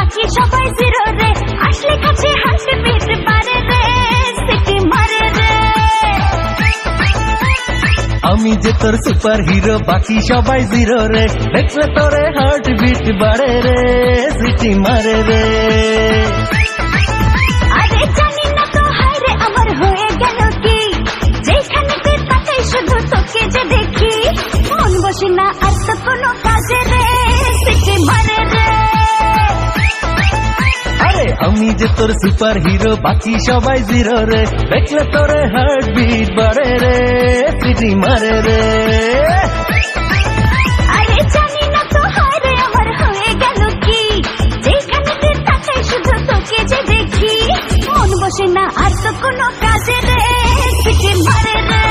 বাকি সবাই জিরো রে, আসলে কাছে হাসি পিট পারে রে, সিটি মারে রে। আমি যে তোর সুপার হিরো, বাকি সবাই জিরো রে, দেখলে তোরে হার্ট বিট বাড়ে রে, সিটি মারে রে। আরে জানি না তো হায় রে আমার হয়ে গেল কি, যেখানে তুই তাকাই শুধু তোকে যে দেখি, মন বসে না আর তো কোনো কাজে রে, সিটি মারে রে। আরে আমি যে তোর সুপার হিরো, বাকি সবাই জিরো রে, দেখলে তোরে হার্ট বিট বাড়ে রে, সিটি মারে রে। আরে জানি না তো হায় রে আমার হয়ে গেল কি, যেখানে তুই তাকাই শুধু তোকে যে দেখি, মন বসে না আর তো কোনো কাজে রে, সিটি মারে রে।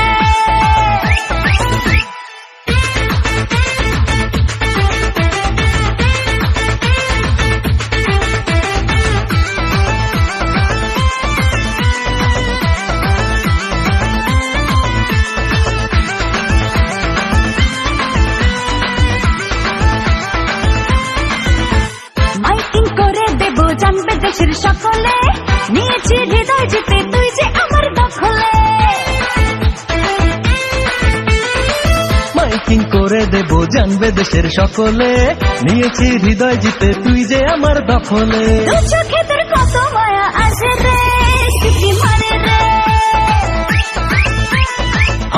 মাইকিং করে দেব জানবে দেশের সকলে, নিয়েছি হৃদয় জিতে তুই যে আমার দখলে। মাইকিং করে দেব জানবে দেশের সকলে, নিয়েছি হৃদয় জিতে তুই যে আমার দখলে। দু চোখে তোর কত মায়া আছে রে, সিটি মারে রে।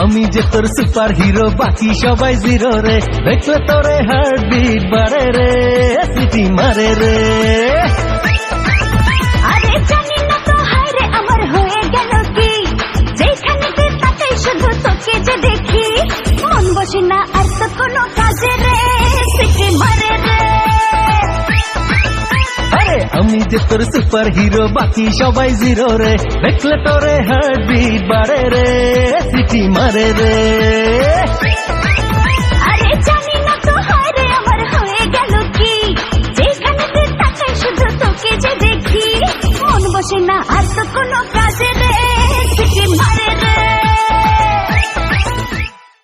আমি যে তোর সুপার হিরো, বাকি সবাই জিরো রে, দেখলে তোরে হার্ট বিট বাড়ে রে, সিটি মারে রে। আরে জানি না তো হায় রে আমার হয়ে গেল কি, যেখানে তুই তাকাই শুধু তোকে যে দেখি, মন বসে না আর তো কোনো কাজে রে, সিটি মারে রে। আরে আমি যে তোর সুপার হিরো, বাকি সবাই জিরো রে, দেখলে তোরে হার্ট বিট বাড়ে রে, সিটি মারে রে।